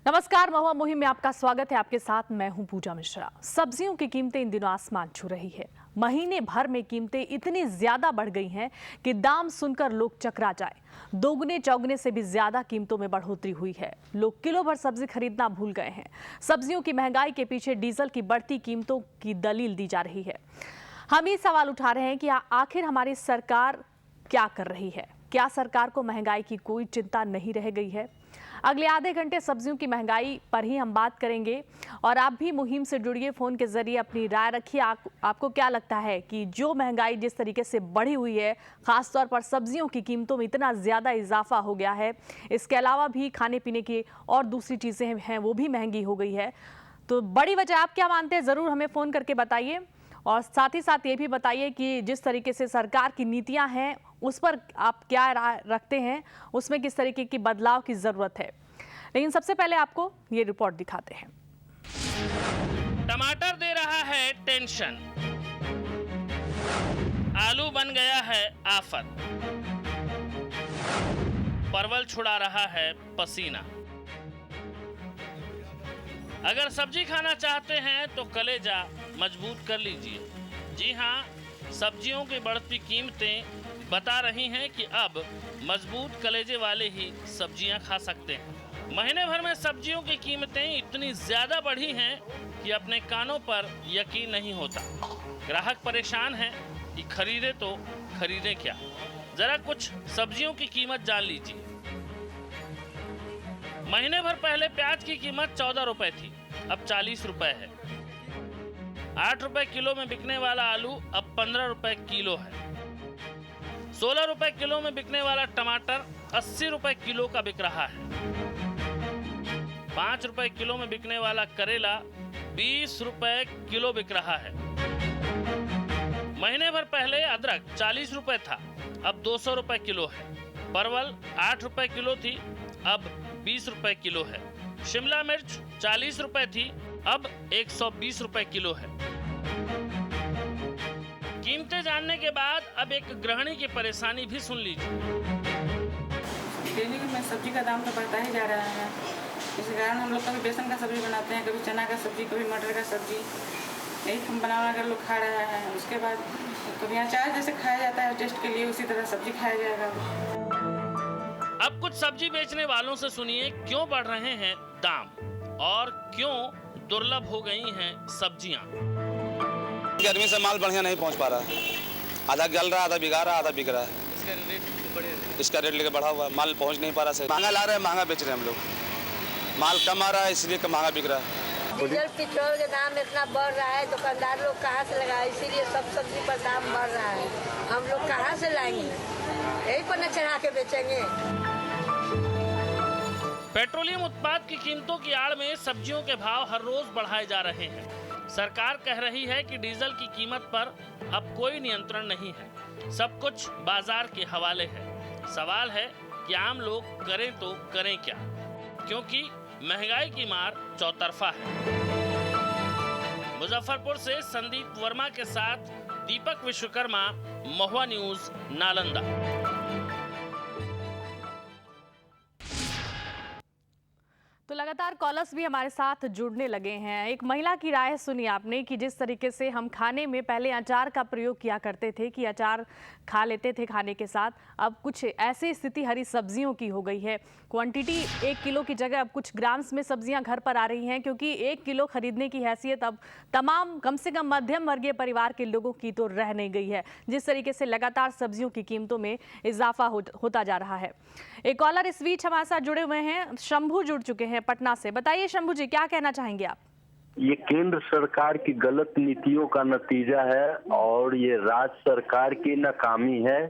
नमस्कार, महुआ मुहिम में आपका स्वागत है। आपके साथ मैं हूं पूजा मिश्रा। सब्जियों की कीमतें इन दिनों आसमान छू रही है। महीने भर में कीमतें इतनी ज्यादा बढ़ गई हैं कि दाम सुनकर लोग चकरा जाए। दोगुने चौगुने से भी ज्यादा कीमतों में बढ़ोतरी हुई है। लोग किलो भर सब्जी खरीदना भूल गए हैं। सब्जियों की महंगाई के पीछे डीजल की बढ़ती कीमतों की दलील दी जा रही है। हम ये सवाल उठा रहे हैं कि आखिर हमारी सरकार क्या कर रही है? क्या सरकार को महंगाई की कोई चिंता नहीं रह गई है? अगले आधे घंटे सब्जियों की महंगाई पर ही हम बात करेंगे और आप भी मुहिम से जुड़िए। फोन के जरिए अपनी राय रखिए। आपको क्या लगता है कि जो महंगाई जिस तरीके से बढ़ी हुई है, खासतौर पर सब्जियों की कीमतों में इतना ज़्यादा इजाफा हो गया है, इसके अलावा भी खाने पीने की और दूसरी चीज़ें हैं वो भी महंगी हो गई है, तो बड़ी वजह आप क्या मानते हैं? ज़रूर हमें फ़ोन करके बताइए और साथ ही साथ ये भी बताइए कि जिस तरीके से सरकार की नीतियां हैं उस पर आप क्या राय रखते हैं, उसमें किस तरीके की बदलाव की जरूरत है। लेकिन सबसे पहले आपको ये रिपोर्ट दिखाते हैं। टमाटर दे रहा है टेंशन, आलू बन गया है आफत, परवल छुड़ा रहा है पसीना। अगर सब्जी खाना चाहते हैं तो कलेजा मजबूत कर लीजिए। जी हाँ, सब्जियों की बढ़ती कीमतें बता रही हैं कि अब मजबूत कलेजे वाले ही सब्जियां खा सकते हैं। महीने भर में सब्जियों की कीमतें इतनी ज्यादा बढ़ी हैं कि अपने कानों पर यकीन नहीं होता। ग्राहक परेशान हैं कि खरीदे तो खरीदे क्या। जरा कुछ सब्जियों की कीमत जान लीजिए। महीने भर पहले प्याज की कीमत 14 रुपए थी, अब 40 रुपए है। 8 रुपए किलो में बिकने वाला आलू अब 15 रुपए किलो है। 16 रुपए किलो में बिकने वाला टमाटर 80 रुपए किलो का बिक रहा है। 5 रुपए किलो में बिकने वाला करेला 20 रुपए किलो बिक रहा है। महीने भर पहले अदरक 40 रुपए था, अब 200 रुपए किलो है। परवल 8 रुपए किलो थी, अब 20 रुपए किलो है। शिमला मिर्च 40 रुपए थी, अब 120 रुपए किलो है। कीमतें जानने के बाद अब एक गृहिणी की परेशानी भी सुन लीजिए। डेली में सब्जी का दाम तो बढ़ता ही जा रहा है। इस कारण हम लोग कभी बेसन का सब्जी बनाते हैं, कभी चना का सब्जी, कभी मटर का सब्जी, यही हम बना कर लोग खा रहा है। उसके बाद कभी अचार जैसे खाया जाता है टेस्ट के लिए, उसी तरह सब्जी खाया जाएगा। अब कुछ सब्जी बेचने वालों से सुनिए क्यों बढ़ रहे हैं दाम और क्यों दुर्लभ हो गई हैं सब्जियां। गर्मी से माल बढ़िया नहीं पहुंच पा रहा है। आधा गल रहा, आधा बिगा रहा, आधा बिक रहा है। इसका रेट लेके बढ़ा हुआ है, माल पहुंच नहीं पा रहा है। महंगा ला रहे हैं, महंगा बेच रहे हैं हम लोग। माल कम आ रहा है इसलिए महंगा बिक रहा है। डीजल पेट्रोल का दाम इतना बढ़ रहा है, दुकानदार लोग कहाँ से लगाए, इसीलिए सब सब्जी पर दाम बढ़ रहा है। हम लोग कहाँ से लाएंगे? यही पर न चढ़ा के बेचेंगे। पेट्रोलियम उत्पाद की कीमतों की आड़ में सब्जियों के भाव हर रोज बढ़ाए जा रहे हैं। सरकार कह रही है कि डीजल की कीमत पर अब कोई नियंत्रण नहीं है, सब कुछ बाजार के हवाले है। सवाल है कि आम लोग करें तो करें क्या, क्योंकि महंगाई की मार चौतरफा है। मुजफ्फरपुर से संदीप वर्मा के साथ दीपक विश्वकर्मा, महुआ न्यूज, नालंदा। तो लगातार कॉलर्स भी हमारे साथ जुड़ने लगे हैं। एक महिला की राय सुनी आपने कि जिस तरीके से हम खाने में पहले अचार का प्रयोग किया करते थे कि अचार खा लेते थे खाने के साथ, अब कुछ ऐसी स्थिति हरी सब्जियों की हो गई है। क्वांटिटी 1 किलो की जगह अब कुछ ग्राम्स में सब्जियां घर पर आ रही हैं, क्योंकि 1 किलो खरीदने की हैसियत अब तमाम कम से कम मध्यम वर्गीय परिवार के लोगों की तो रह नहीं गई है। जिस तरीके से लगातार सब्जियों की कीमतों में इजाफा होता जा रहा है। एक कॉलर इस बीच हमारे साथ जुड़े हुए हैं, शंभू जुड़ चुके हैं पटना से। बताइए शंभू जी, क्या कहना चाहेंगे आप? ये केंद्र सरकार की गलत नीतियों का नतीजा है और ये राज्य सरकार की नाकामी है।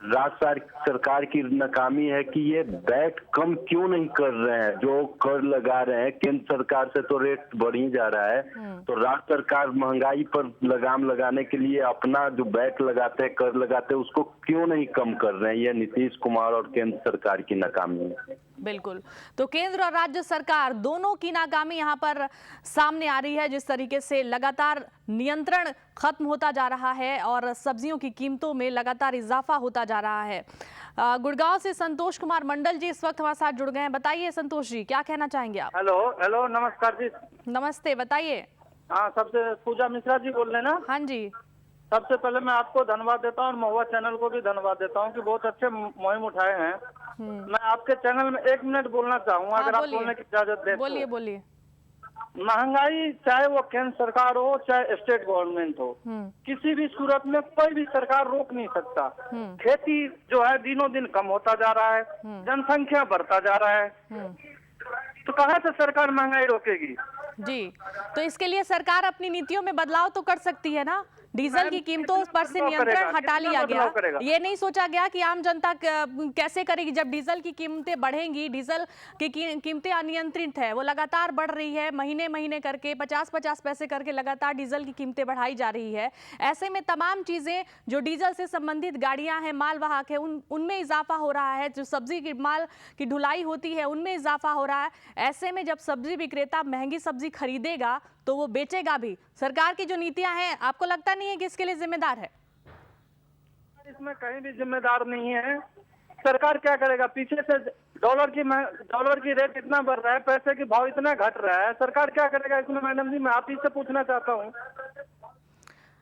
राज्य सरकार की नाकामी है कि ये वैट कम क्यों नहीं कर रहे हैं। जो कर लगा रहे हैं केंद्र सरकार से तो रेट बढ़ ही जा रहा है, तो राज्य सरकार महंगाई पर लगाम लगाने के लिए अपना जो वैट लगाते हैं, कर लगाते हैं, उसको क्यों नहीं कम कर रहे हैं। ये नीतीश कुमार और केंद्र सरकार की नाकामी है। बिल्कुल। तो केंद्र और राज्य सरकार दोनों की नाकामी यहाँ पर सामने आ रही है। जिस तरीके से लगातार नियंत्रण खत्म होता जा रहा है और सब्जियों की कीमतों में लगातार इजाफा होता जा रहा है। गुड़गांव से संतोष कुमार मंडल जी इस वक्त हमारे साथ जुड़ गए हैं। बताइए संतोष जी, क्या कहना चाहेंगे आप? हेलो नमस्कार जी। नमस्ते, बताइए। हाँ, सबसे पूजा मिश्रा जी बोल रहे हैं ना? हाँ जी। सबसे पहले मैं आपको धन्यवाद देता हूँ और महुआ चैनल को भी धन्यवाद देता हूँ कि बहुत अच्छे मुहिम उठाए हैं। मैं आपके चैनल में 1 मिनट बोलना चाहूँगा, अगर आप बोलने की इजाजत दें। बोलिए बोलिए। महंगाई चाहे वो केंद्र सरकार हो चाहे स्टेट गवर्नमेंट हो, किसी भी सूरत में कोई भी सरकार रोक नहीं सकता। खेती जो है दिनों दिन कम होता जा रहा है, जनसंख्या बढ़ता जा रहा है, तो कहाँ से सरकार महंगाई रोकेगी? जी, तो इसके लिए सरकार अपनी नीतियों में बदलाव तो कर सकती है ना। डीजल की कीमतों पर से नियंत्रण हटा लिया गया। ये नहीं सोचा गया कि आम जनता कैसे करेगी जब डीजल की कीमतें बढ़ेंगी। डीजल की कीमतें अनियंत्रित है, वो लगातार बढ़ रही है, महीने महीने करके 50-50 पैसे करके लगातार डीजल की कीमतें बढ़ाई जा रही है। ऐसे में तमाम चीजें जो डीजल से संबंधित गाड़ियां हैं, मालवाहक है, उनमें इजाफा हो रहा है। जो सब्जी की माल की ढुलाई होती है उनमें इजाफा हो रहा है। ऐसे में जब सब्जी विक्रेता महंगी सब्जी खरीदेगा तो वो बेचेगा भी। सरकार की जो नीतियां हैं, आपको लगता नहीं है कि इसके लिए जिम्मेदार है? इसमें कहीं भी जिम्मेदार नहीं है। सरकार क्या करेगा? पीछे से डॉलर की रेट इतना बढ़ रहा है, पैसे के भाव इतना घट रहा है, सरकार क्या करेगा इसमें? मैडम जी, मैं आप ही से पूछना चाहता हूँ।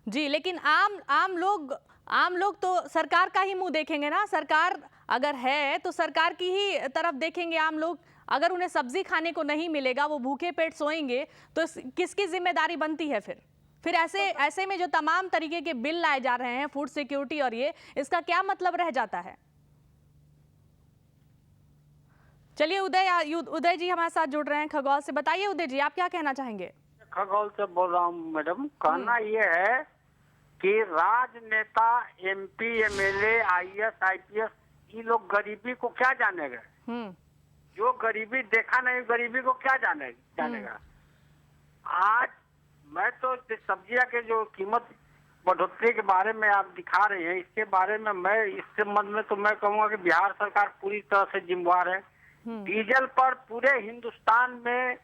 जी, लेकिन आम लोग तो सरकार का ही मुंह देखेंगे ना। सरकार अगर है तो सरकार की ही तरफ देखेंगे आम लोग। अगर उन्हें सब्जी खाने को नहीं मिलेगा, वो भूखे पेट सोएंगे, तो किसकी जिम्मेदारी बनती है फिर ऐसे में जो तमाम तरीके के बिल लाए जा रहे हैं, फूड सिक्योरिटी और ये, इसका क्या मतलब रह जाता है? चलिए उदय जी हमारे साथ जुड़ रहे हैं खगौल से। बताइए उदय जी, आप क्या कहना चाहेंगे? खगौल से बोल रहा हूँ मैडम। कहना ये है कि राजनेता, MP, MLA, IAS, IPS, ये लोग गरीबी को क्या जानेगा? जो गरीबी देखा नहीं, गरीबी को क्या जानेगा? आज मैं तो सब्जियां के जो कीमत बढ़ोतरी के बारे में आप दिखा रहे हैं, इसके बारे में मैं इस संबंध में तो मैं कहूँगा कि बिहार सरकार पूरी तरह से जिम्मेवार है। डीजल पर पूरे हिंदुस्तान में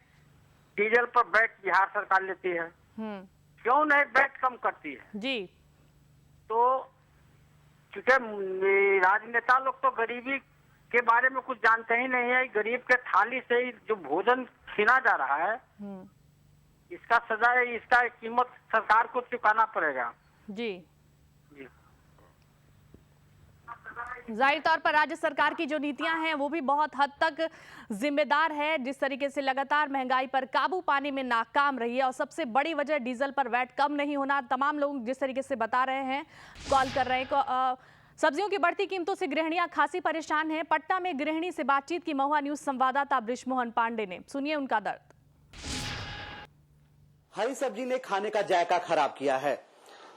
डीजल पर वैट बिहार सरकार लेती है। क्यों नहीं वैट कम करती है? जी, तो क्योंकि राजनेता लोग तो गरीबी के बारे में कुछ जानते ही नहीं है। गरीब के थाली से ही जो भोजन छीना जा रहा है, इसका सजा है, इसका कीमत सरकार को चुकाना पड़ेगा। जी, जाहिर तौर पर राज्य सरकार की जो नीतियां हैं वो भी बहुत हद तक जिम्मेदार है। जिस तरीके से लगातार महंगाई पर काबू पाने में नाकाम रही है और सबसे बड़ी वजह डीजल पर वैट कम नहीं होना। तमाम लोग जिस तरीके से बता रहे हैं, कॉल कर रहे हैं। सब्जियों की बढ़ती कीमतों से गृहिणियां खासी परेशान हैं। पटना में गृहिणी से बातचीत की महुआ न्यूज संवाददाता बृजमोहन पांडे ने। सुनिए उनका दर्द। हरी सब्जी ने खाने का जायका खराब किया है।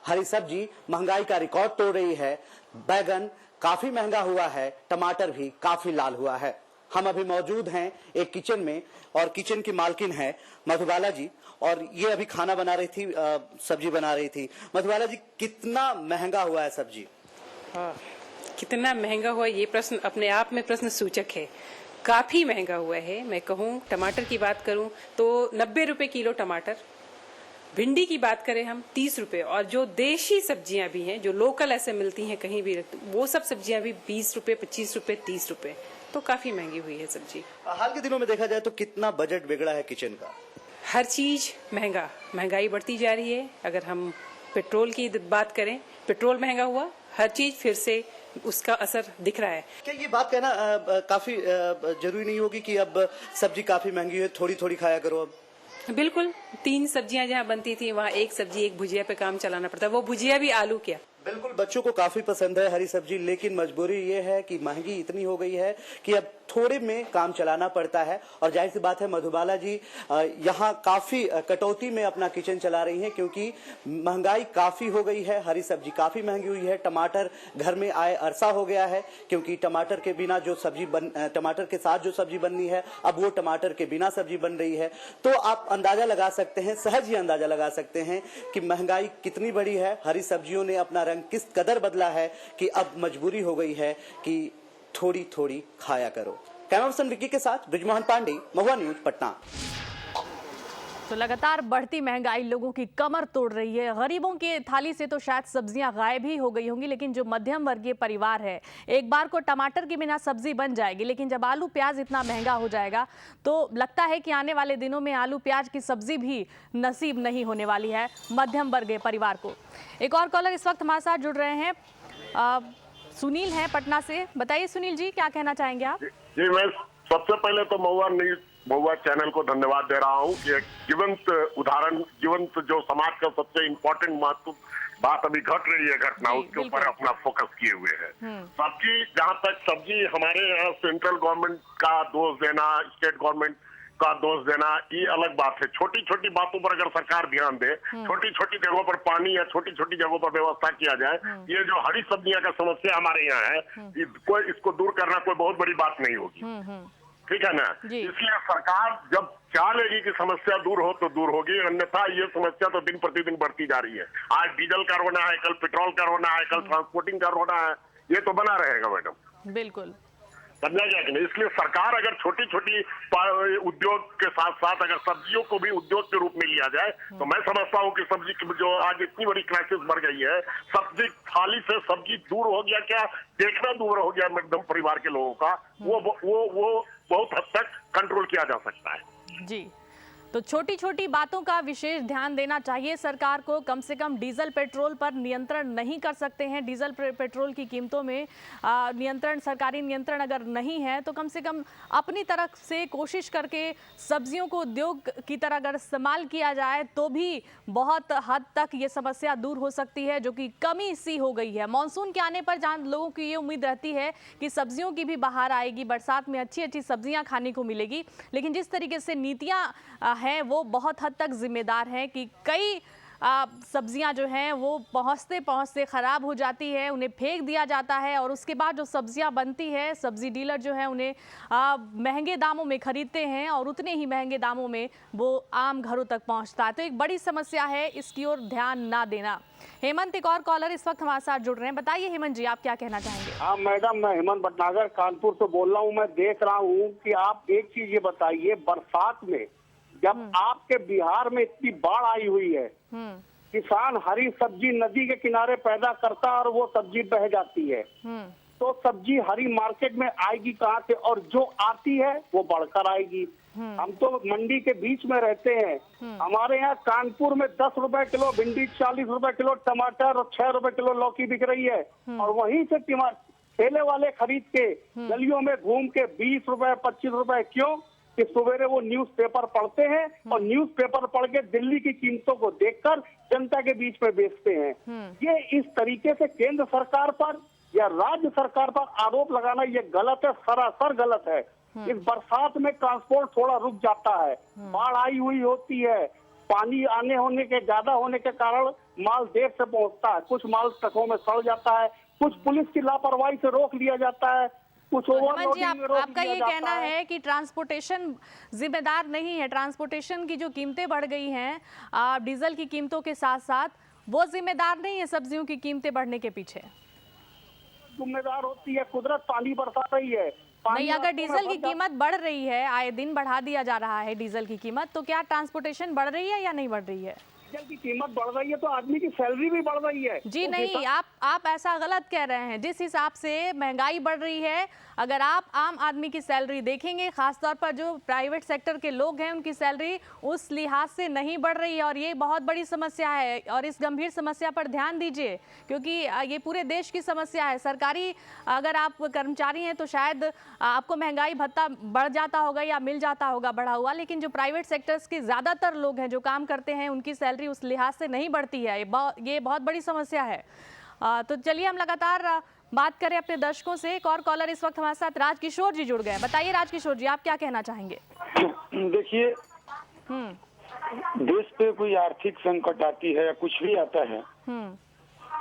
हरी सब्जी महंगाई का रिकॉर्ड तोड़ रही है। बैगन काफी महंगा हुआ है, टमाटर भी काफी लाल हुआ है। हम अभी मौजूद हैं एक किचन में और किचन की मालकिन है मधुबाला जी, और ये अभी खाना बना रही थी, सब्जी बना रही थी। मधुबाला जी, कितना महंगा हुआ है सब्जी? कितना महंगा हुआ, ये प्रश्न अपने आप में प्रश्न सूचक है। काफी महंगा हुआ है। मैं कहूँ टमाटर की बात करूँ तो 90 रुपए किलो टमाटर। भिंडी की बात करें हम 30 रुपए, और जो देशी सब्जियां भी हैं, जो लोकल ऐसे मिलती हैं कहीं भी, वो सब सब्जियां भी 20 रुपए, 25 रुपए, 30 रुपए। तो काफी महंगी हुई है सब्जी। हाल के दिनों में देखा जाए तो कितना बजट बिगड़ा है किचन का? हर चीज महंगाई बढ़ती जा रही है। अगर हम पेट्रोल की बात करें, पेट्रोल महंगा हुआ, हर चीज फिर से उसका असर दिख रहा है। क्या ये बात कहना काफी जरूरी नहीं होगी कि अब सब्जी काफी महंगी है, थोड़ी थोड़ी खाया करो? अब बिल्कुल, 3 सब्जियां जहाँ बनती थी वहाँ एक सब्जी एक भुजिया पे काम चलाना पड़ता है। वो भुजिया भी आलू क्या। बिल्कुल, बच्चों को काफी पसंद है हरी सब्जी, लेकिन मजबूरी ये है कि महंगी इतनी हो गई है कि अब थोड़े में काम चलाना पड़ता है। और जाहिर सी बात है मधुबाला जी यहाँ काफी कटौती में अपना किचन चला रही हैं, क्योंकि महंगाई काफी हो गई है। हरी सब्जी काफी महंगी हुई है। टमाटर घर में आए अरसा हो गया है, क्योंकि टमाटर के बिना जो सब्जी टमाटर के साथ जो सब्जी बननी है, अब वो टमाटर के बिना सब्जी बन रही है। तो आप अंदाजा लगा सकते हैं, सहज ही अंदाजा लगा सकते हैं कि महंगाई कितनी बड़ी है। हरी सब्जियों ने अपना रंग किस कदर बदला है कि अब मजबूरी हो गई है कि थोड़ी थोड़ी खाया करो। कैमरा पर्सन विक्की के साथ ब्रिजमोहन पांडे, महुआ न्यूज, पटना। तो लगातार बढ़ती महंगाई लोगों की कमर तोड़ रही है। गरीबों की थाली से तो शायद सब्जियां गायब ही हो गई होंगी, लेकिन जो मध्यम वर्गीय परिवार है, एक बार को टमाटर के बिना सब्जी बन जाएगी, लेकिन जब आलू प्याज इतना महंगा हो जाएगा तो लगता है कि आने वाले दिनों में आलू प्याज की सब्जी भी नसीब नहीं होने वाली है मध्यम वर्गीय परिवार को। एक और कॉलर इस वक्त हमारे साथ जुड़ रहे हैं, सुनील हैं पटना से। बताइए सुनील जी, क्या कहना चाहेंगे आप? जी, मैं सबसे पहले तो महुआ चैनल को धन्यवाद दे रहा हूँ कि एक जीवंत उदाहरण, जीवंत जो समाज का सबसे इम्पोर्टेंट महत्व बात अभी घट रही है घटना, उसके ऊपर अपना फोकस किए हुए है। सब्जी, जहाँ तक सब्जी हमारे यहाँ सेंट्रल गवर्नमेंट का दोष देना, स्टेट गवर्नमेंट का दोष देना, ये अलग बात है। छोटी छोटी बातों पर अगर सरकार ध्यान दे, छोटी छोटी जगहों पर पानी या छोटी छोटी जगहों पर व्यवस्था किया जाए, ये जो हरी सब्जियां का समस्या हमारे यहाँ है, कोई इसको दूर करना कोई बहुत बड़ी बात नहीं होगी। ठीक है ना? इसलिए सरकार जब चाह लेगी कि समस्या दूर हो तो दूर होगी, अन्यथा ये समस्या तो दिन प्रतिदिन बढ़ती जा रही है। आज डीजल का रोना है, कल पेट्रोल का रोना है, कल ट्रांसपोर्टिंग का रोना है, ये तो बना रहेगा मैडम। बिल्कुल, समझा गया कि नहीं? इसलिए सरकार अगर छोटी छोटी उद्योग के साथ साथ अगर सब्जियों को भी उद्योग के रूप में लिया जाए तो मैं समझता हूँ कि सब्जी की जो आज इतनी बड़ी क्राइसिस बढ़ गई है, सब्जी थाली से सब्जी दूर हो गया, क्या देखना दूर हो गया मध्यम परिवार के लोगों का, वो बहुत हद तक कंट्रोल किया जा सकता है। जी, तो छोटी छोटी बातों का विशेष ध्यान देना चाहिए सरकार को। कम से कम डीजल पेट्रोल पर नियंत्रण नहीं कर सकते हैं, डीजल पेट्रोल की कीमतों में नियंत्रण, सरकारी नियंत्रण अगर नहीं है तो कम से कम अपनी तरफ से कोशिश करके सब्जियों को उद्योग की तरह अगर इस्तेमाल किया जाए तो भी बहुत हद तक ये समस्या दूर हो सकती है, जो कि कमी सी हो गई है। मानसून के आने पर जहाँ लोगों की ये उम्मीद रहती है कि सब्जियों की भी बहार आएगी, बरसात में अच्छी अच्छी सब्जियाँ खाने को मिलेगी, लेकिन जिस तरीके से नीतियाँ हैं वो बहुत हद तक जिम्मेदार हैं कि कई सब्जियां जो हैं वो पहुंचते पहुंचते ख़राब हो जाती है, उन्हें फेंक दिया जाता है और उसके बाद जो सब्जियां बनती है, सब्जी डीलर जो है उन्हें महंगे दामों में ख़रीदते हैं और उतने ही महंगे दामों में वो आम घरों तक पहुंचता है। तो एक बड़ी समस्या है, इसकी ओर ध्यान ना देना। हेमंत एक और कॉलर इस वक्त हमारे साथ जुड़ रहे हैं। बताइए हेमंत जी, आप क्या कहना चाहेंगे? हाँ मैडम, मैं हेमंत भटनागर कानपुर से बोल रहा हूँ। मैं देख रहा हूँ कि आप एक चीज ये बताइए, बरसात में जब आपके बिहार में इतनी बाढ़ आई हुई है, किसान हरी सब्जी नदी के किनारे पैदा करता है और वो सब्जी बह जाती है, तो सब्जी हरी मार्केट में आएगी कहाँ से? और जो आती है वो बढ़कर आएगी। हम तो मंडी के बीच में रहते हैं, हमारे यहाँ कानपुर में 10 रुपए किलो भिंडी, 40 रुपए किलो टमाटर और 6 रुपए किलो लौकी बिक रही है, और वहीं से ठेले वाले खरीद के गलियों में घूम के 20 रुपए 25 रुपए, क्यों कि सवेरे वो न्यूज़पेपर पढ़ते हैं और न्यूज़पेपर पढ़ के दिल्ली की कीमतों को देखकर जनता के बीच में बेचते हैं। ये इस तरीके से केंद्र सरकार पर या राज्य सरकार पर आरोप लगाना ये गलत है, सरासर गलत है। इस बरसात में ट्रांसपोर्ट थोड़ा रुक जाता है, बाढ़ आई हुई होती है, पानी आने होने के ज्यादा होने के कारण माल देर से पहुंचता है, कुछ माल ट्रकों में सड़ जाता है, कुछ पुलिस की लापरवाही से रोक लिया जाता है, कुछ हेमंत जी, आपका ये कहना है कि ट्रांसपोर्टेशन जिम्मेदार नहीं है, ट्रांसपोर्टेशन की जो कीमतें बढ़ गई हैं डीजल की कीमतों के साथ साथ, वो जिम्मेदार नहीं है सब्जियों की कीमतें बढ़ने के पीछे? जिम्मेदार होती है कुदरत, पानी बरसा रही है। नहीं, अगर डीजल की कीमत बढ़ रही है, आए दिन बढ़ा दिया जा रहा है डीजल की कीमत, तो क्या ट्रांसपोर्टेशन बढ़ रही है या नहीं बढ़ रही है? डीजल की कीमत बढ़ रही है तो आदमी की सैलरी भी बढ़ रही है। जी नहीं, आप ऐसा गलत कह रहे हैं। जिस हिसाब से महंगाई बढ़ रही है, अगर आप आम आदमी की सैलरी देखेंगे, खासतौर पर जो प्राइवेट सेक्टर के लोग हैं उनकी सैलरी उस लिहाज से नहीं बढ़ रही है, और ये बहुत बड़ी समस्या है। और इस गंभीर समस्या पर ध्यान दीजिए, क्योंकि ये पूरे देश की समस्या है। सरकारी अगर आप कर्मचारी हैं तो शायद आपको महंगाई भत्ता बढ़ जाता होगा या मिल जाता होगा बढ़ा हुआ, लेकिन जो प्राइवेट सेक्टर्स के ज़्यादातर लोग हैं जो काम करते हैं, उनकी सैलरी उस लिहाज से नहीं बढ़ती है। ये बहुत बड़ी समस्या है। तो चलिए हम लगातार बात करें अपने दर्शकों से। एक और कॉलर इस वक्त हमारे साथ राजकिशोर जी जुड़ गए। बताइए राजकिशोर जी, आप क्या कहना चाहेंगे? देखिए, देश पे कोई आर्थिक संकट आती है या कुछ भी आता है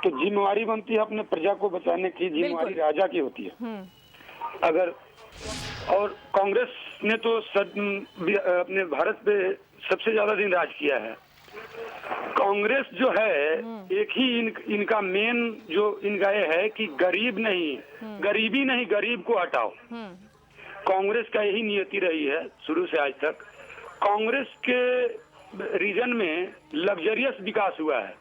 तो जिम्मेवारी बनती है अपने प्रजा को बचाने की, जिम्मेवारी राजा की होती है। अगर और कांग्रेस ने तो अपने भारत पे सबसे ज्यादा दिन राज किया है। कांग्रेस जो है एक ही इनका मेन जो इनका ये है कि गरीब नहीं, गरीबी नहीं, गरीब को हटाओ। कांग्रेस का यही नियति रही है शुरू से आज तक। कांग्रेस के रीजन में लग्जरियस विकास हुआ है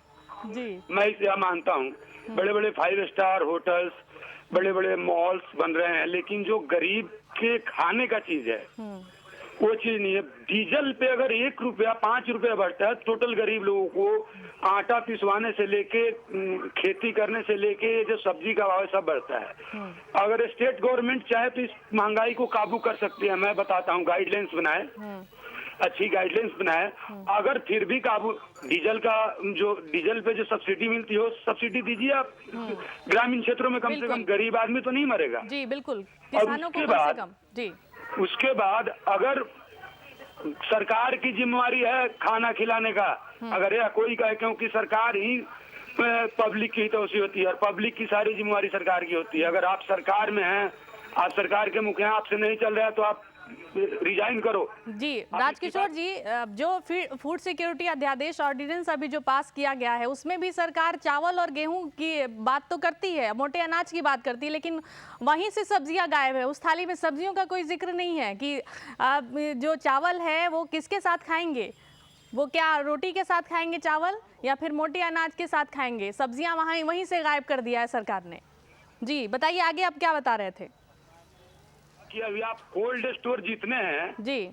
जी। मैं इसे मानता हूँ। बड़े बड़े 5 स्टार होटल्स, बड़े बड़े मॉल्स बन रहे हैं, लेकिन जो गरीब के खाने का चीज है वो चीज नहीं है। डीजल पे अगर 1 रुपया 5 रुपया बढ़ता है, टोटल गरीब लोगों को आटा पिसवाने से लेके खेती करने से लेके जो सब्जी का भाव है सब बढ़ता है। अगर स्टेट गवर्नमेंट चाहे तो इस महंगाई को काबू कर सकती है। मैं बताता हूँ, गाइडलाइंस बनाए, अच्छी गाइडलाइंस बनाए। अगर फिर भी काबू डीजल का जो डीजल पे जो सब्सिडी मिलती हो, सब्सिडी दीजिए आप ग्रामीण क्षेत्रों में, कम से कम गरीब आदमी तो नहीं मरेगा जी। बिल्कुल, किसानों को कम से कम जी। उसके बाद अगर सरकार की जिम्मेवारी है खाना खिलाने का, अगर यह कोई कहे, क्योंकि सरकार ही पब्लिक की हितैषी होती है और पब्लिक की सारी जिम्मेवारी सरकार की होती है। अगर आप सरकार में हैं, आप सरकार के मुखिया, आपसे नहीं चल रहा है तो आप रिजाइन करो जी। राजकिशोर जी, जो फूड सिक्योरिटी अध्यादेश ऑर्डिनेंस अभी जो पास किया गया है, उसमें भी सरकार चावल और गेहूं की बात तो करती है, मोटे अनाज की बात करती है, लेकिन वहीं से सब्जियां गायब है। उस थाली में सब्जियों का कोई जिक्र नहीं है कि जो चावल है वो किसके साथ खाएंगे, वो क्या रोटी के साथ खाएंगे चावल या फिर मोटे अनाज के साथ खाएंगे। सब्जियां वहीं से गायब कर दिया है सरकार ने। जी बताइए आगे, आप क्या बता रहे थे? कि अभी आप कोल्ड स्टोर जितने हैं जी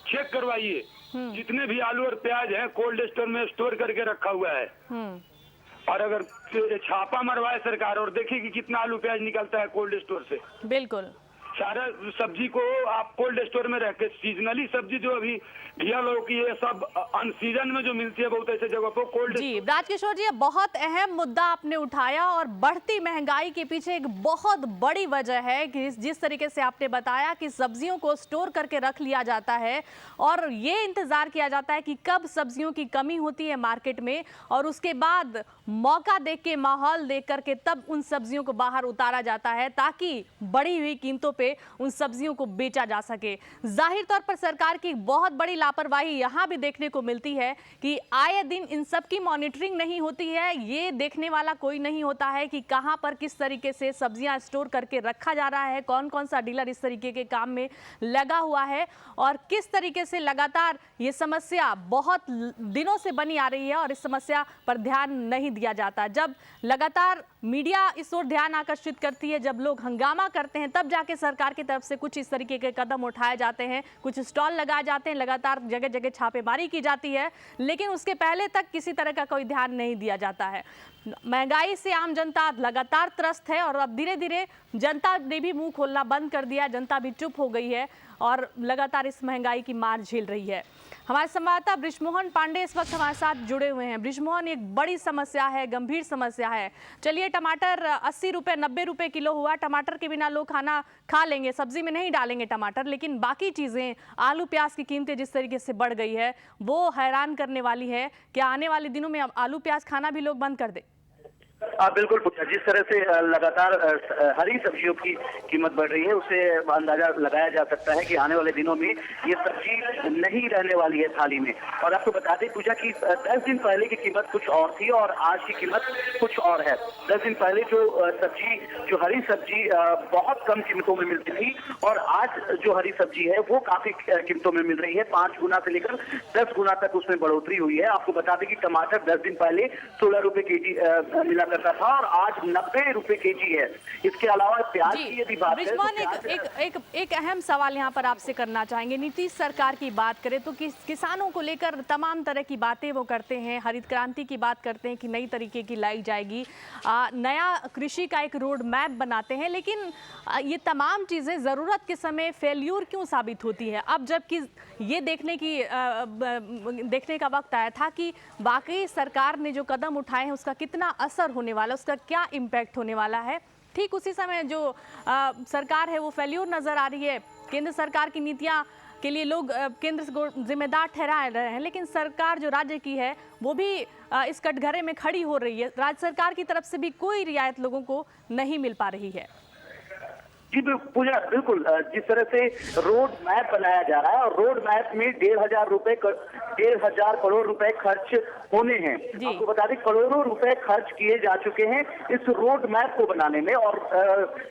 चेक करवाइए, जितने भी आलू और प्याज हैं कोल्ड स्टोर में स्टोर करके रखा हुआ है। और अगर छापा मरवाए सरकार और देखिए कि कितना आलू प्याज निकलता है कोल्ड स्टोर से। बिल्कुल, सारा सब्जी को आप कोल्ड स्टोर में रख के, सीजनली सब्जी जो अभी घिया लौकी है सब अनसीजन में जो मिलती है बहुत ऐसे जगह पर कोल्ड। जी राजकिशोर जी, बहुत अहम मुद्दा आपने उठाया और बढ़ती महंगाई के पीछे एक बहुत बड़ी वजह है कि जिस तरीके से आपने बताया कि सब्जियों को स्टोर करके रख लिया जाता है और ये इंतजार किया जाता है कि कब सब्जियों की कमी होती है मार्केट में और उसके बाद मौका देख के, माहौल देख करके तब उन सब्जियों को बाहर उतारा जाता है ताकि बढ़ी हुई कीमतों पे उन सब्जियों को बेचा जा सके। जाहिर तौर पर सरकार की बहुत बड़ी लापरवाही यहां भी देखने को मिलती है कि आए दिन इन सब की मॉनिटरिंग नहीं होती है। ये देखने वाला कोई नहीं होता है कि कहां पर किस तरीके से सब्जियां स्टोर करके रखा जा रहा है, कौन कौन सा डीलर इस तरीके के काम में लगा हुआ है और किस तरीके से लगातार ये समस्या बहुत दिनों से बनी आ रही है और इस समस्या पर ध्यान नहीं दिया जाता। जब लगातार मीडिया इस ओर ध्यान आकर्षित करती है, जब लोग हंगामा करते हैं, तब जाके सरकार की तरफ से कुछ इस तरीके के कदम उठाए जाते हैं, कुछ स्टॉल लगाए जाते हैं, लगातार जगह जगह छापेमारी की जाती है, लेकिन उसके पहले तक किसी तरह का कोई ध्यान नहीं दिया जाता है। महंगाई से आम जनता लगातार त्रस्त है और अब धीरे धीरे जनता ने भी मुंह खोलना बंद कर दिया, जनता भी चुप हो गई है और लगातार इस महंगाई की मार झेल रही है। हमारे संवाददाता बृजमोहन पांडे इस वक्त हमारे साथ जुड़े हुए हैं। बृजमोहन, एक बड़ी समस्या है, गंभीर समस्या है। चलिए, टमाटर 80 रुपए 90 रुपए किलो हुआ, टमाटर के बिना लोग खाना खा लेंगे, सब्जी में नहीं डालेंगे टमाटर, लेकिन बाकी चीजें आलू प्याज की कीमतें जिस तरीके से बढ़ गई है वो हैरान करने वाली है। क्या आने वाले दिनों में आलू प्याज खाना भी लोग बंद कर दे? बिल्कुल पूछा, जिस तरह से लगातार हरी सब्जियों की कीमत बढ़ रही है उससे अंदाजा लगाया जा सकता है कि आने वाले दिनों में ये सब्जी नहीं रहने वाली है थाली में। और आपको बता दें पूछा कि 10 दिन पहले की कीमत कुछ और थी और आज की कीमत कुछ और है। 10 दिन पहले जो हरी सब्जी बहुत कम कीमतों में मिलती थी और आज जो हरी सब्जी है वो काफी कीमतों में मिल रही है। 5 गुना से लेकर 10 गुना तक उसमें बढ़ोतरी हुई है। आपको बता दें कि टमाटर 10 दिन पहले 16 रुपए केजी मिला करता था और आज 90 रुपए केजी है। इसके अलावा प्याज की यदि बात करें तो एक अहम सवाल यहाँ पर आपसे करना चाहेंगे। नीतीश सरकार की बात करें तो किसानों को लेकर तमाम तरह की बातें वो करते हैं, हरित क्रांति की बात करते हैं कि नई तरीके की लाई जाएगी, नया कृषि का एक रोड मैप बनाते हैं, लेकिन ये तमाम चीज़ें ज़रूरत के समय फेल्यूर क्यों साबित होती है? अब जबकि ये देखने का वक्त आया था कि वाकई सरकार ने जो कदम उठाए हैं उसका कितना असर होने वाला, उसका क्या इम्पैक्ट होने वाला है, ठीक उसी समय जो सरकार है वो फेल्यूर नज़र आ रही है। केंद्र सरकार की नीतियाँ के लिए लोग केंद्र को जिम्मेदार ठहरा रहे हैं, लेकिन सरकार जो राज्य की है वो भी इस कटघरे में खड़ी हो रही है। राज्य सरकार की तरफ से भी कोई रियायत लोगों को नहीं मिल पा रही है। जी पूजा, बिल्कुल जिस तरह से रोड मैप बनाया जा रहा है और रोड मैप में 1500 रुपए 1,500 करोड़ रुपए खर्च होने हैं। आपको बता दें करोड़ों रुपए खर्च किए जा चुके हैं इस रोड मैप को बनाने में, और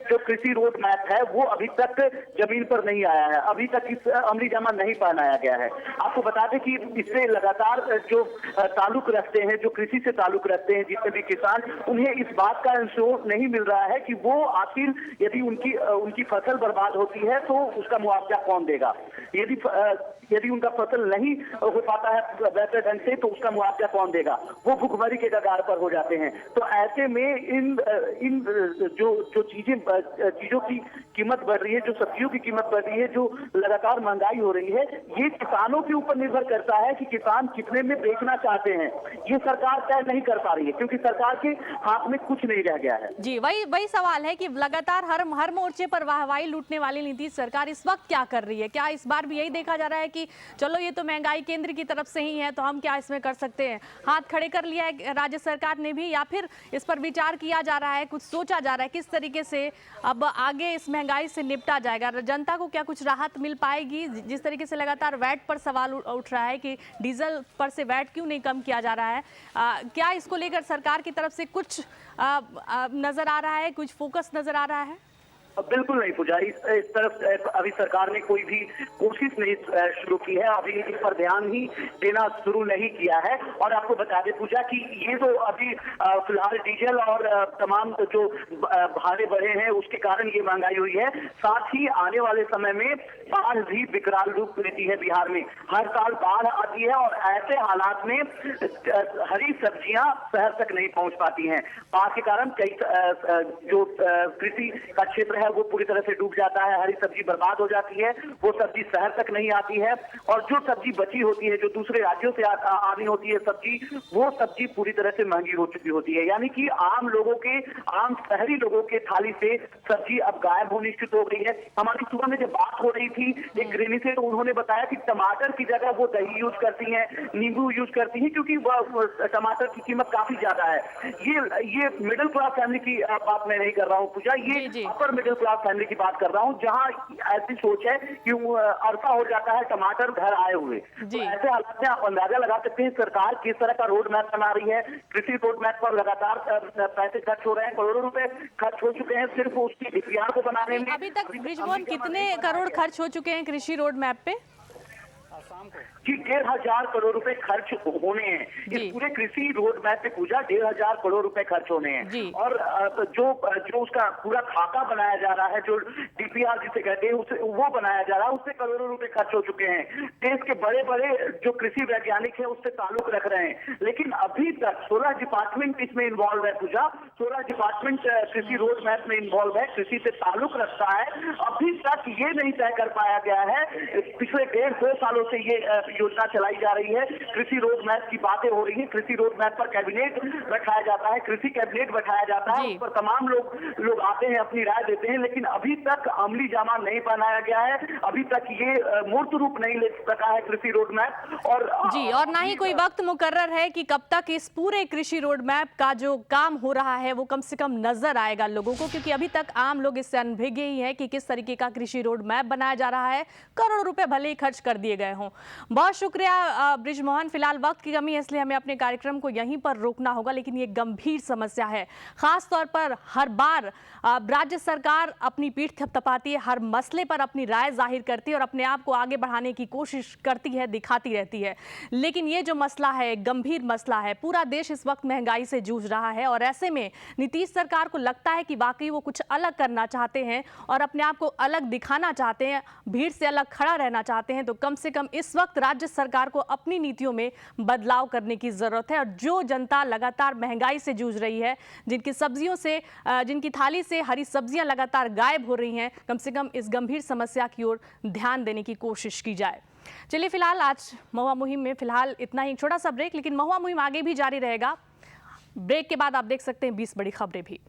जो कृषि रोड मैप है वो अभी तक जमीन पर नहीं आया है, अभी तक इस अमलीजामा नहीं बनाया गया है। आपको बता दें कि इससे लगातार जो ताल्लुक रखते हैं, जो कृषि से ताल्लुक रखते हैं जितने भी किसान, उन्हें इस बात का इंश्योर नहीं मिल रहा है कि वो आखिर यदि उनकी फसल बर्बाद होती है तो उसका मुआवजा कौन देगा। यदि उनका फसल नहीं हो पाता है बेहतर ढंग से तो उसका मुआवजा कौन देगा, वो भुखमरी के कगार पर हो जाते हैं। तो ऐसे में इन जो चीजों की कीमत बढ़ रही है, जो सब्जियों की कीमत बढ़ रही है, जो लगातार महंगाई हो रही है, ये किसानों के ऊपर निर्भर करता है कि किसान कितने में बेचना चाहते हैं। ये सरकार तय नहीं कर पा रही है क्योंकि सरकार के हाथ में कुछ नहीं रह गया है। जी, वही सवाल है कि लगातार हर मोर्चे पर वाहवाही लूटने वाली नीतीश सरकार इस वक्त क्या कर रही है? क्या इस बार भी यही देखा जा रहा है कि चलो ये तो महंगाई केंद्र की तरफ से ही है तो हम क्या इसमें कर सकते हैं, हाथ खड़े कर लिया है राज्य सरकार ने भी, या फिर इस पर विचार किया जा रहा है, कुछ सोचा जा रहा है किस तरीके से अब आगे इस महंगाई से निपटा जाएगा? जनता को क्या कुछ राहत मिल पाएगी? जिस तरीके से लगातार वैट पर सवाल उठ रहा है कि डीजल पर से वैट क्यों नहीं कम किया जा रहा है, क्या इसको लेकर सरकार की तरफ से कुछ नजर आ रहा है, कुछ फोकस नजर आ रहा है? बिल्कुल नहीं पूजा, इस तरफ अभी सरकार ने कोई भी कोशिश नहीं शुरू की है, अभी इस पर ध्यान ही देना शुरू नहीं किया है। और आपको बता दें पूजा कि ये तो अभी फिलहाल डीजल और तमाम जो भाड़े बढ़े हैं उसके कारण ये महंगाई हुई है, साथ ही आने वाले समय में बाढ़ भी विकराल रूप लेती है। बिहार में हर साल बाढ़ आती है और ऐसे हालात में हरी सब्जियां शहर तक नहीं पहुंच पाती हैं। बाढ़ के कारण कई जो कृषि का क्षेत्र है वो पूरी तरह से डूब जाता है, हरी सब्जी बर्बाद हो जाती है, वो सब्जी शहर तक नहीं आती है, और जो सब्जी बची होती है, जो दूसरे राज्यों से आनी होती है सब्जी, वो सब्जी पूरी तरह से महंगी हो चुकी होती है। यानी कि आम शहरी लोगों के थाली से सब्जी अब गायब होनी शुरू हो गई है। हमारी सुबह में जब बात हो रही थी एक गृहिणी से, तो उन्होंने बताया कि टमाटर की जगह वो दही यूज करती है, नींबू यूज करती है, क्योंकि टमाटर की कीमत काफी ज्यादा है। ये मिडिल क्लास फैमिली की बात मैं नहीं कर रहा हूँ पूजा, ये अपर मिडिल क्लास फैमिली की बात कर रहा हूँ, जहाँ ऐसी सोच है कि अरसा हो जाता है टमाटर घर आए हुए। तो ऐसे हालात में आप अंदाजा लगा सकते हैं सरकार किस तरह का रोड मैप बना रही है। कृषि रोड मैप पर लगातार पैसे खर्च हो रहे हैं, करोड़ों रुपए खर्च हो चुके हैं सिर्फ उसकी डीपीआर को बनाने में। अभी तक ब्रिजमोहन कितने करोड़ खर्च हो चुके हैं कृषि रोड मैप पे? कि 1,500 करोड़ रुपए खर्च होने हैं इस पूरे कृषि रोड मैप पे पूजा। 1,500 करोड़ रुपए खर्च होने हैं, और जो उसका पूरा खाता बनाया जा रहा है, जो डीपीआर जिसे कहते हैं वो बनाया जा रहा है, उससे करोड़ों रुपए खर्च हो चुके हैं। देश के बड़े बड़े जो कृषि वैज्ञानिक है उससे ताल्लुक रख रहे हैं, लेकिन अभी तक 16 डिपार्टमेंट इसमें इन्वॉल्व है पूजा। 16 डिपार्टमेंट कृषि रोड मैप में इन्वॉल्व है, कृषि से ताल्लुक रखता है। अभी तक ये नहीं तय कर पाया गया है, पिछले 1.5-2 सालों से ये योजना चलाई जा रही है, कृषि रोड मैप की बातें हो रही है। कृषि रोड मैप पर कैबिनेट बैठाया जाता है, कृषि कैबिनेट बैठाया जाता है, उस पर तमाम लोग आते हैं, अपनी राय देते हैं, लेकिन अभी तक अमली जामा नहीं बनाया गया है। अभी तक ये मूर्त रूप नहीं ले सका है कृषि रोड मैप। और ना ही कोई वक्त मुकर्रर है कि कब तक इस पूरे कृषि रोड मैप का जो काम हो रहा है वो कम से कम नजर आएगा लोगों को, क्योंकि अभी तक आम लोग इससे अनभिज्ञ ही है कि किस तरीके का कृषि रोड मैप बनाया जा रहा है। करोड़ों रुपए भले ही खर्च कर दिए गए हों। बहुत शुक्रिया ब्रिजमोहन। फिलहाल वक्त की कमी है इसलिए हमें अपने कार्यक्रम को यहीं पर रोकना होगा, लेकिन ये गंभीर समस्या है। खास तौर पर हर बार राज्य सरकार अपनी पीठ थपथपाती है, हर मसले पर अपनी राय जाहिर करती है और अपने आप को आगे बढ़ाने की कोशिश करती है, दिखाती रहती है, लेकिन ये जो मसला है गंभीर मसला है। पूरा देश इस वक्त महंगाई से जूझ रहा है और ऐसे में नीतीश सरकार को लगता है कि वाकई वो कुछ अलग करना चाहते हैं और अपने आप को अलग दिखाना चाहते हैं, भीड़ से अलग खड़ा रहना चाहते हैं। तो कम से कम इस वक्त राज्य सरकार को अपनी नीतियों में बदलाव करने की जरूरत है। और जो जनता लगातार महंगाई से जूझ रही है, जिनकी थाली से हरी सब्जियां लगातार गायब हो रही हैं, कम से कम इस गंभीर समस्या की ओर ध्यान देने की कोशिश की जाए। चलिए फिलहाल आज महुआ मुहिम में फिलहाल इतना ही, छोटा सा ब्रेक, लेकिन महुआ मुहिम आगे भी जारी रहेगा। ब्रेक के बाद आप देख सकते हैं 20 बड़ी खबरें भी।